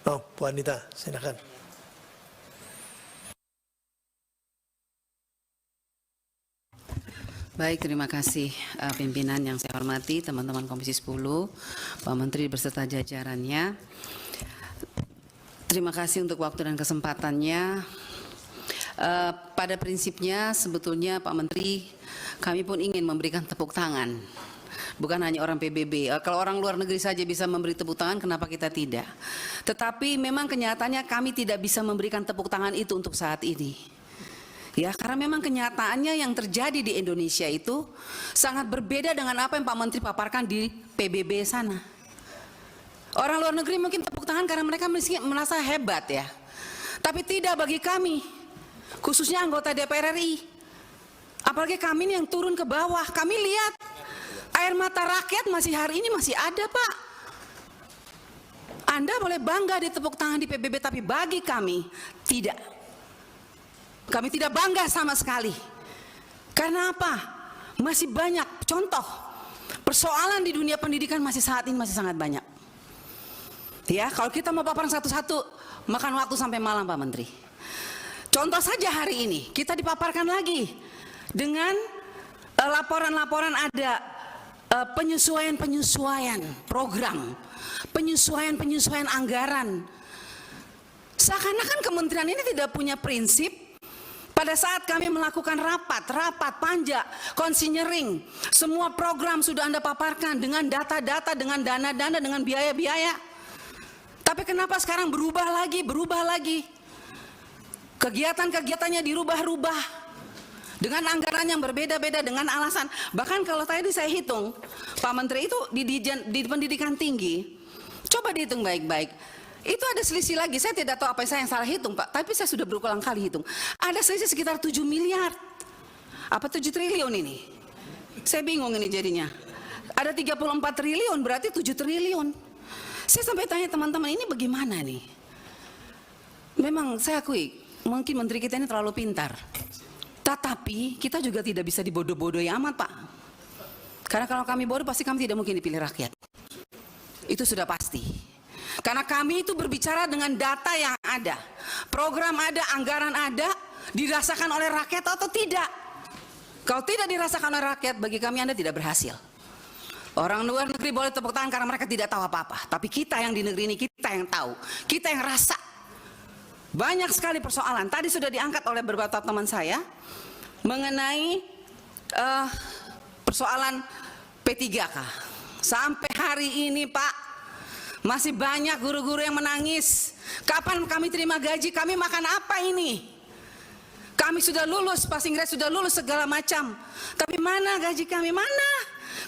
Oh, Bu Anita, silakan. Baik, terima kasih pimpinan yang saya hormati, teman-teman Komisi 10, Pak Menteri beserta jajarannya. Terima kasih untuk waktu dan kesempatannya. Pada prinsipnya sebetulnya Pak Menteri, kami pun ingin memberikan tepuk tangan. Bukan hanya orang PBB, kalau orang luar negeri saja bisa memberi tepuk tangan, kenapa kita tidak? Tetapi memang kenyataannya kami tidak bisa memberikan tepuk tangan itu untuk saat ini. Ya, karena memang kenyataannya yang terjadi di Indonesia itu sangat berbeda dengan apa yang Pak Menteri paparkan di PBB sana. Orang luar negeri mungkin tepuk tangan karena mereka merasa hebat ya. Tapi tidak bagi kami, khususnya anggota DPR RI. Apalagi kami ini yang turun ke bawah, kami lihat air mata rakyat masih hari ini masih ada, Pak. Anda boleh bangga ditepuk tangan di PBB, tapi bagi kami tidak. Kami tidak bangga sama sekali. Karena apa? Masih banyak contoh persoalan di dunia pendidikan masih saat ini masih sangat banyak. Ya, kalau kita mau paparan satu-satu makan waktu sampai malam, Pak Menteri. Contoh saja hari ini kita dipaparkan lagi dengan laporan-laporan ada penyesuaian program, penyesuaian anggaran. Seakan-akan kementerian ini tidak punya prinsip. Pada saat kami melakukan rapat panja, konsinyering, semua program sudah Anda paparkan dengan data-data, dengan dana-dana, dengan biaya-biaya. Tapi kenapa sekarang berubah lagi? Kegiatan-kegiatannya dirubah-rubah dengan anggaran yang berbeda-beda, dengan alasan. Bahkan kalau tadi saya hitung, Pak Menteri itu di pendidikan tinggi, coba dihitung baik-baik. Itu ada selisih lagi, saya tidak tahu apa saya yang salah hitung Pak, tapi saya sudah berulang kali hitung. Ada selisih sekitar 7 miliar. Apa 7 triliun ini? Saya bingung ini jadinya. Ada 34 triliun, berarti 7 triliun. Saya sampai tanya teman-teman, ini bagaimana nih? Memang saya akui, mungkin menteri kita ini terlalu pintar. Tetapi kita juga tidak bisa dibodoh-bodohi amat Pak. Karena kalau kami bodoh pasti kami tidak mungkin dipilih rakyat. Itu sudah pasti. Karena kami itu berbicara dengan data yang ada, program ada, anggaran ada, dirasakan oleh rakyat atau tidak. Kalau tidak dirasakan oleh rakyat, bagi kami Anda tidak berhasil. Orang luar negeri boleh tepuk tangan karena mereka tidak tahu apa-apa. Tapi kita yang di negeri ini, kita yang tahu, kita yang rasa. Banyak sekali persoalan. Tadi sudah diangkat oleh beberapa teman saya mengenai persoalan P3K. Sampai hari ini Pak, masih banyak guru-guru yang menangis. Kapan kami terima gaji? Kami makan apa ini? Kami sudah lulus, passing grade sudah lulus segala macam. Tapi mana gaji kami? Mana?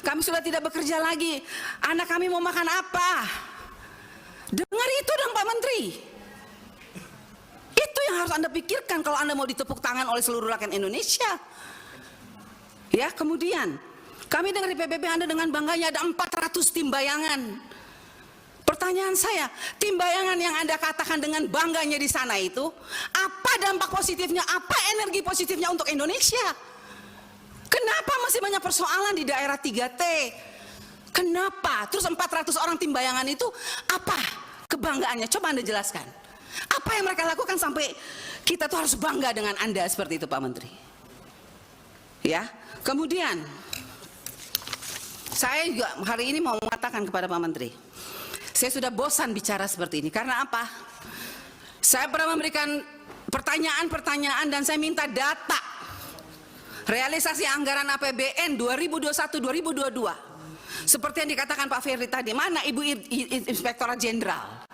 Kami sudah tidak bekerja lagi. Anak kami mau makan apa? Dengar itu dong Pak Menteri. Itu yang harus Anda pikirkan kalau Anda mau ditepuk tangan oleh seluruh rakyat Indonesia. Ya, kemudian kami dengar di PBB Anda dengan bangganya ada 400 tim bayangan. Pertanyaan saya, tim bayangan yang Anda katakan dengan bangganya di sana itu, apa dampak positifnya, apa energi positifnya untuk Indonesia? Kenapa masih banyak persoalan di daerah 3T? Kenapa? Terus 400 orang tim bayangan itu, apa kebanggaannya? Coba Anda jelaskan. Apa yang mereka lakukan sampai kita tuh harus bangga dengan Anda seperti itu Pak Menteri? Ya, kemudian saya juga hari ini mau mengatakan kepada Pak Menteri, saya sudah bosan bicara seperti ini. Karena apa? Saya pernah memberikan pertanyaan-pertanyaan dan saya minta data realisasi anggaran APBN 2021-2022. Seperti yang dikatakan Pak Ferry tadi, mana Ibu Inspektorat Jenderal?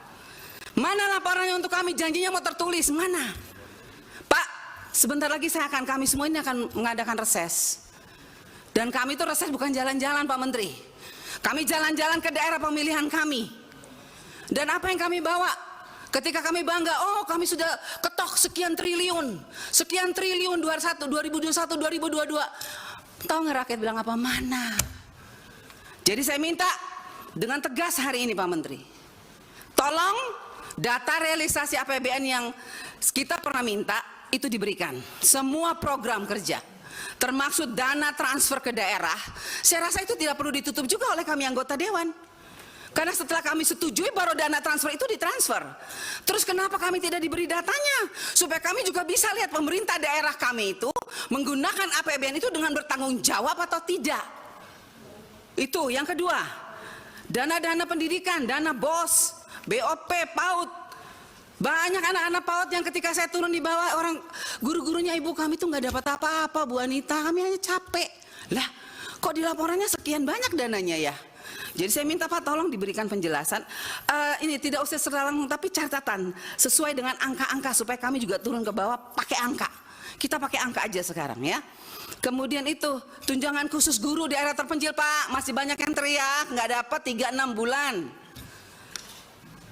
Mana laporannya untuk kami? Janjinya mau tertulis, mana? Pak, sebentar lagi kami semua ini akan mengadakan reses. Dan kami itu reses bukan jalan-jalan Pak Menteri. Kami jalan-jalan ke daerah pemilihan kami. Dan apa yang kami bawa? Ketika kami bangga, oh kami sudah ketok sekian triliun 2021, 2022. Tahu nggak rakyat bilang apa? Mana? Jadi saya minta dengan tegas hari ini Pak Menteri, tolong data realisasi APBN yang kita pernah minta itu diberikan. Semua program kerja, termasuk dana transfer ke daerah, saya rasa itu tidak perlu ditutup juga oleh kami anggota Dewan. Karena setelah kami setujui baru dana transfer itu ditransfer. Terus kenapa kami tidak diberi datanya? Supaya kami juga bisa lihat pemerintah daerah kami itu menggunakan APBN itu dengan bertanggung jawab atau tidak. Itu yang kedua. Dana-dana pendidikan, dana BOS, BOP, PAUD. Banyak anak-anak PAUD yang ketika saya turun di bawah, orang guru-gurunya ibu kami itu nggak dapat apa-apa Bu Anita, kami hanya capek. Lah, kok di laporannya sekian banyak dananya ya? Jadi saya minta Pak tolong diberikan penjelasan. Ini tidak usah secara langsung tapi catatan sesuai dengan angka-angka supaya kami juga turun ke bawah pakai angka. Kita pakai angka aja sekarang ya. Kemudian itu tunjangan khusus guru di daerah terpencil Pak, masih banyak yang teriak nggak dapat 3-6 bulan.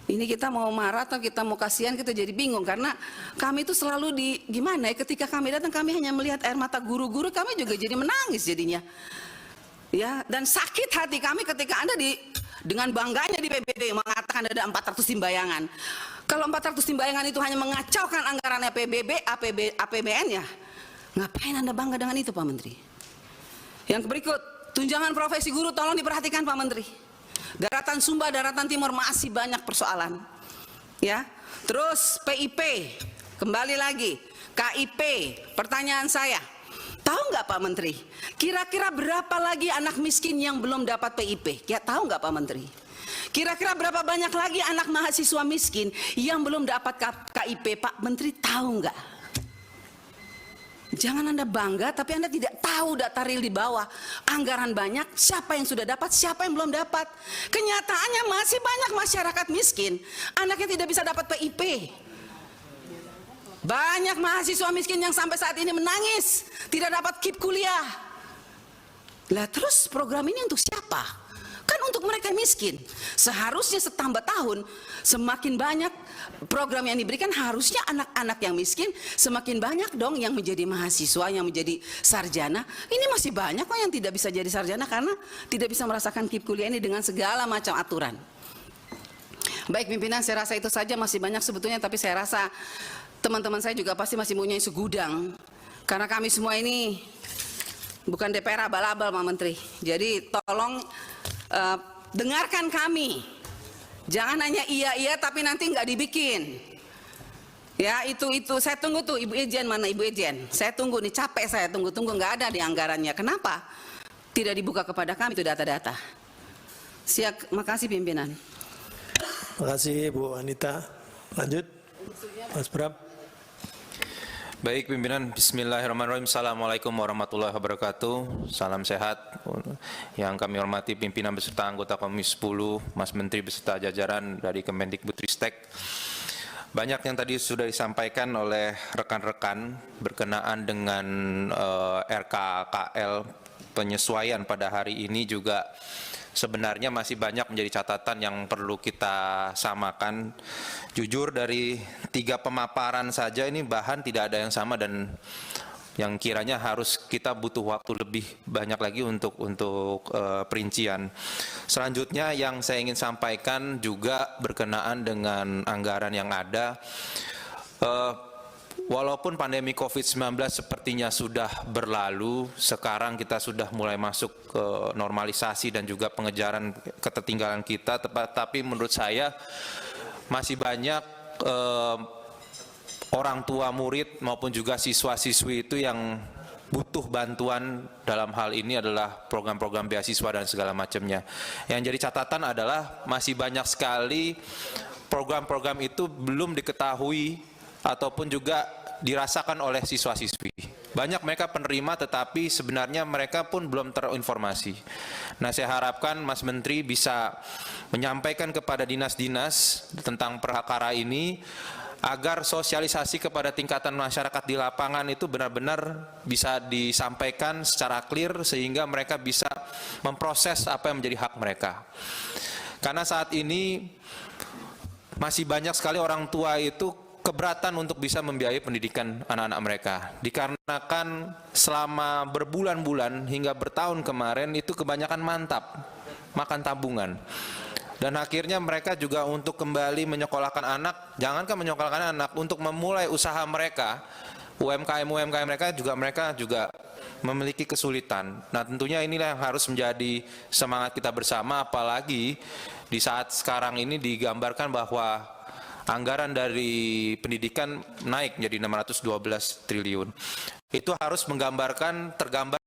Ini kita mau marah atau kita mau kasihan, kita jadi bingung karena kami itu selalu gimana ya, ketika kami datang kami hanya melihat air mata guru-guru, kami juga jadi menangis jadinya. Ya, dan sakit hati kami ketika Anda dengan bangganya di PBB mengatakan ada 400 timbayangan. Kalau 400 timbayangan itu hanya mengacaukan anggarannya PBB, APBN ya, ngapain Anda bangga dengan itu Pak Menteri? Yang berikut, tunjangan profesi guru tolong diperhatikan Pak Menteri. Daratan Sumba, Daratan Timur masih banyak persoalan. Ya, terus PIP, kembali lagi, KIP, pertanyaan saya. Tahu nggak Pak Menteri, kira-kira berapa lagi anak miskin yang belum dapat PIP? Ya tahu nggak Pak Menteri? Kira-kira berapa banyak lagi anak mahasiswa miskin yang belum dapat KIP? Pak Menteri tahu nggak? Jangan Anda bangga tapi Anda tidak tahu data real di bawah. Anggaran banyak, siapa yang sudah dapat, siapa yang belum dapat. Kenyataannya masih banyak masyarakat miskin, anaknya tidak bisa dapat PIP. Banyak mahasiswa miskin yang sampai saat ini menangis, tidak dapat KIP kuliah. Lah terus program ini untuk siapa? Kan untuk mereka miskin. Seharusnya setambah tahun, semakin banyak program yang diberikan, harusnya anak-anak yang miskin semakin banyak dong yang menjadi mahasiswa, yang menjadi sarjana. Ini masih banyak kok yang tidak bisa jadi sarjana karena tidak bisa merasakan KIP kuliah ini dengan segala macam aturan. Baik pimpinan, saya rasa itu saja, masih banyak sebetulnya, tapi saya rasa teman-teman saya juga pasti masih punya segudang. Karena kami semua ini bukan DPR abal-abal Pak Menteri. Jadi tolong dengarkan kami. Jangan hanya iya-iya tapi nanti nggak dibikin. Ya itu saya tunggu tuh Ibu Ijen, mana Ibu Ijen? Saya tunggu nih, capek saya tunggu-tunggu, nggak ada di anggarannya. Kenapa? Tidak dibuka kepada kami itu data-data. Siap, makasih pimpinan. Makasih Bu Anita. Lanjut Mas Bram. Baik pimpinan, bismillahirrahmanirrahim. Assalamualaikum warahmatullahi wabarakatuh. Salam sehat. Yang kami hormati pimpinan beserta anggota Komisi 10, Mas Menteri beserta jajaran dari Kemendikbudristek. Banyak yang tadi sudah disampaikan oleh rekan-rekan berkenaan dengan RKKL penyesuaian pada hari ini juga sebenarnya masih banyak menjadi catatan yang perlu kita samakan. Jujur dari 3 pemaparan saja ini bahan tidak ada yang sama dan yang kiranya harus kita butuh waktu lebih banyak lagi untuk perincian. Selanjutnya yang saya ingin sampaikan juga berkenaan dengan anggaran yang ada. Walaupun pandemi COVID-19 sepertinya sudah berlalu, sekarang kita sudah mulai masuk ke normalisasi dan juga pengejaran ketertinggalan kita, tapi menurut saya masih banyak orang tua murid maupun juga siswa-siswi itu yang butuh bantuan dalam hal ini adalah program-program beasiswa dan segala macamnya. Yang jadi catatan adalah masih banyak sekali program-program itu belum diketahui ataupun juga dirasakan oleh siswa-siswi. Banyak mereka penerima tetapi sebenarnya mereka pun belum terinformasi. Nah, saya harapkan Mas Menteri bisa menyampaikan kepada dinas-dinas tentang perkara ini agar sosialisasi kepada tingkatan masyarakat di lapangan itu benar-benar bisa disampaikan secara clear sehingga mereka bisa memproses apa yang menjadi hak mereka. Karena saat ini masih banyak sekali orang tua itu keberatan untuk bisa membiayai pendidikan anak-anak mereka. Dikarenakan selama berbulan-bulan hingga bertahun kemarin itu kebanyakan mantap, makan tabungan. Dan akhirnya mereka juga untuk kembali menyekolahkan anak, jangankan menyekolahkan anak, untuk memulai usaha mereka, UMKM mereka juga memiliki kesulitan. Nah, tentunya inilah yang harus menjadi semangat kita bersama, apalagi di saat sekarang ini digambarkan bahwa anggaran dari pendidikan naik menjadi 612 triliun. Itu harus tergambar